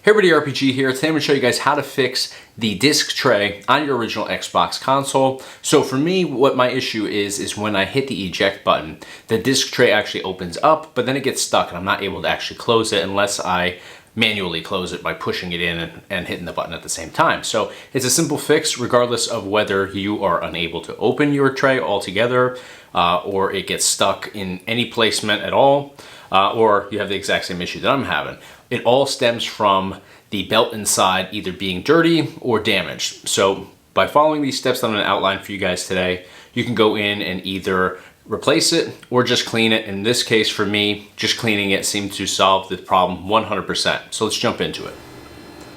Hey everybody, RPG here. Today I'm going to show you guys how to fix the disc tray on your original Xbox console. So for me, what my issue is when I hit the eject button, the disc tray actually opens up, but then it gets stuck and I'm not able to actually close it unless I manually close it by pushing it in and hitting the button at the same time. So it's a simple fix regardless of whether you are unable to open your tray altogether or it gets stuck in any placement at all, or you have the exact same issue that I'm having. It all stems from the belt inside either being dirty or damaged. So by following these steps that I'm going to outline for you guys today, you can go in and either replace it or just clean it. In this case, for me, just cleaning it seemed to solve the problem 100%. So let's jump into it.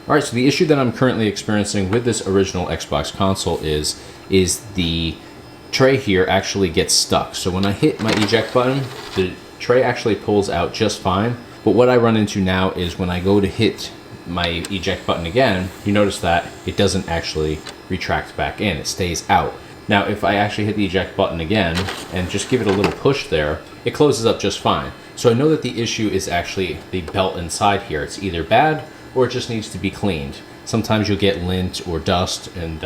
All right, so the issue that I'm currently experiencing with this original Xbox console is the tray here actually gets stuck. So when I hit my eject button, the tray actually pulls out just fine. But what I run into now is when I go to hit my eject button again, you notice that it doesn't actually retract back in, it stays out. Now, if I actually hit the eject button again and just give it a little push there, it closes up just fine. So I know that the issue is actually the belt inside here. It's either bad or it just needs to be cleaned. Sometimes you'll get lint or dust and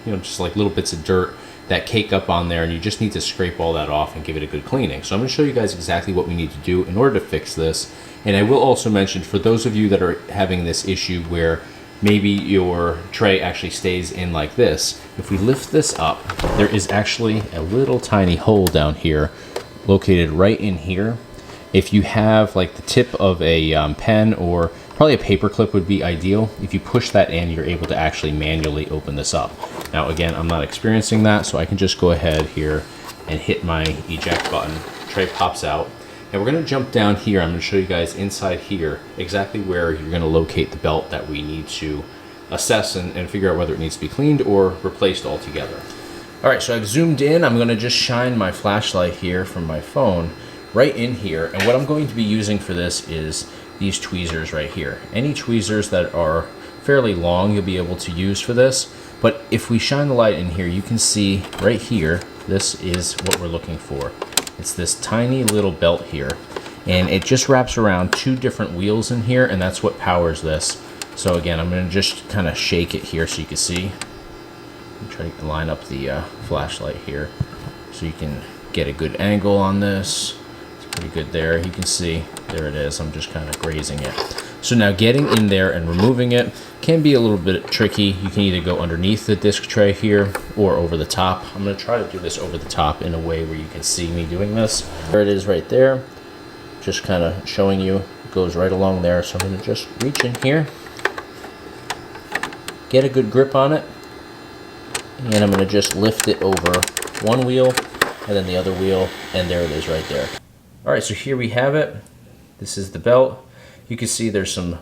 just like little bits of dirt that cake up on there, and you just need to scrape all that off and give it a good cleaning. So I'm going to show you guys exactly what we need to do in order to fix this. And I will also mention, for those of you that are having this issue where maybe your tray actually stays in like this, if we lift this up, there is actually a little tiny hole down here located right in here. If you have like the tip of a pen, or probably a paper clip would be ideal. If you push that in, you're able to actually manually open this up. Now again, I'm not experiencing that, so I can just go ahead here and hit my eject button. Tray pops out. And we're going to jump down here. I'm going to show you guys inside here exactly where you're going to locate the belt that we need to assess and figure out whether it needs to be cleaned or replaced altogether. All right, so I've zoomed in. I'm going to just shine my flashlight here from my phone right in here. And what I'm going to be using for this is these tweezers right here. Any tweezers that are fairly long you'll be able to use for this. But if we shine the light in here, you can see right here, this is what we're looking for. It's this tiny little belt here, and it just wraps around two different wheels in here, and that's what powers this. So again, I'm going to just kind of shake it here so you can see. I'm trying to line up the flashlight here so you can get a good angle on this. It's pretty good there. You can see, there it is. I'm just kind of grazing it. So now getting in there and removing it can be a little bit tricky. You can either go underneath the disc tray here or over the top. I'm going to try to do this over the top in a way where you can see me doing this. There it is right there. Just kind of showing you. It goes right along there. So I'm going to just reach in here, get a good grip on it, and I'm going to just lift it over one wheel and then the other wheel, and there it is right there. All right, so here we have it. This is the belt. You can see there's some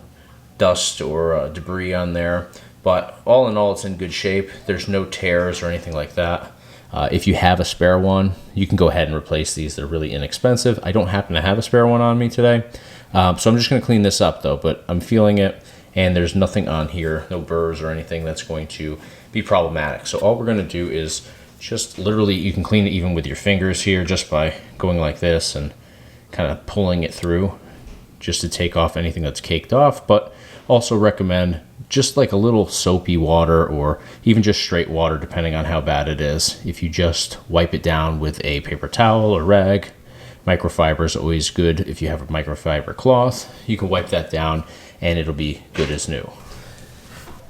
dust or debris on there, but all in all, it's in good shape. There's no tears or anything like that. If you have a spare one, you can go ahead and replace these. They're really inexpensive. I don't happen to have a spare one on me today, so I'm just going to clean this up though, but I'm feeling it, and there's nothing on here, no burrs or anything that's going to be problematic. So all we're going to do is just literally, you can clean it even with your fingers here just by going like this and kind of pulling it through, just to take off anything that's caked off. But also recommend just like a little soapy water, or even just straight water depending on how bad it is. If you just wipe it down with a paper towel or rag, microfiber is always good. If you have a microfiber cloth, you can wipe that down and it'll be good as new.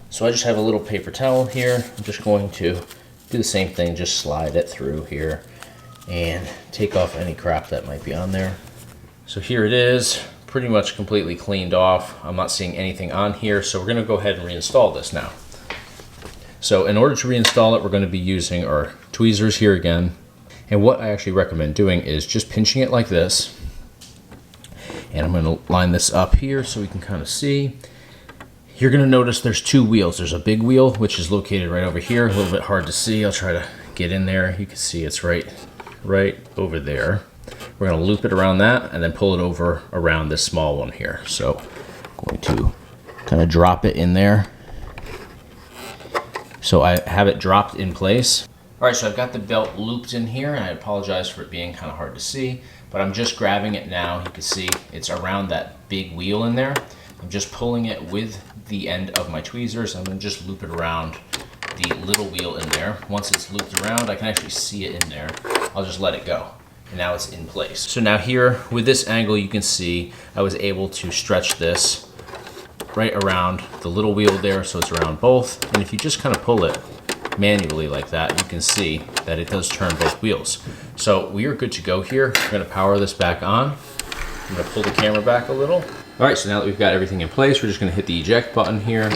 So I just have a little paper towel here. I'm just going to do the same thing, just slide it through here and take off any crap that might be on there. So here it is, pretty much completely cleaned off. I'm not seeing anything on here, so we're going to go ahead and reinstall this now. So in order to reinstall it, we're going to be using our tweezers here again. And what I actually recommend doing is just pinching it like this. And I'm going to line this up here so we can kind of see. You're going to notice there's two wheels. There's a big wheel, which is located right over here. A little bit hard to see. I'll try to get in there. You can see it's right over there. We're going to loop it around that and then pull it over around this small one here. So I'm going to kind of drop it in there. So I have it dropped in place. All right, so I've got the belt looped in here, and I apologize for it being kind of hard to see, but I'm just grabbing it now. You can see it's around that big wheel in there. I'm just pulling it with the end of my tweezers. I'm gonna just loop it around the little wheel in there. Once it's looped around, I can actually see it in there. I'll just let it go. And now it's in place. So now here, with this angle, you can see I was able to stretch this right around the little wheel there, so it's around both. And if you just kind of pull it manually like that, you can see that it does turn both wheels. So we are good to go here. We're gonna power this back on. I'm gonna pull the camera back a little. All right, so now that we've got everything in place, we're just gonna hit the eject button here.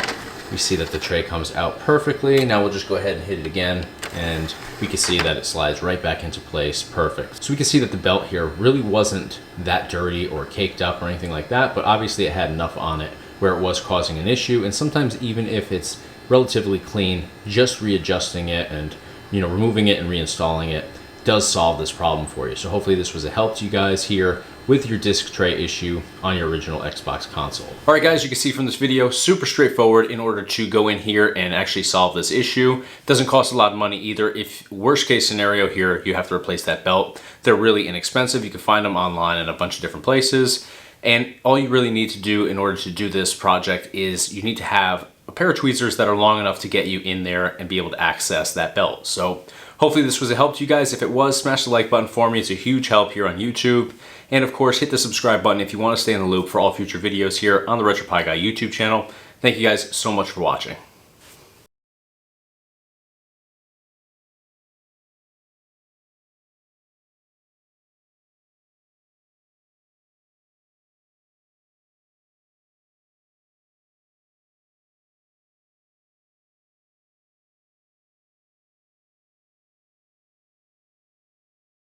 We see that the tray comes out perfectly. Now we'll just go ahead and hit it again, and we can see that it slides right back into place, perfect. So we can see that the belt here really wasn't that dirty or caked up or anything like that, but obviously it had enough on it where it was causing an issue. And sometimes even if it's relatively clean, just readjusting it and removing it and reinstalling it does solve this problem for you. So hopefully this was a help to you guys here with your disc tray issue on your original Xbox console. All right guys, you can see from this video, super straightforward in order to go in here and actually solve this issue. Doesn't cost a lot of money either. If worst case scenario here, you have to replace that belt, they're really inexpensive. You can find them online in a bunch of different places. And all you really need to do in order to do this project is you need to have a pair of tweezers that are long enough to get you in there and be able to access that belt. So hopefully this was a help to you guys. If it was, smash the like button for me. It's a huge help here on YouTube. And of course, hit the subscribe button if you want to stay in the loop for all future videos here on the RetroPie Guy YouTube channel. Thank you guys so much for watching.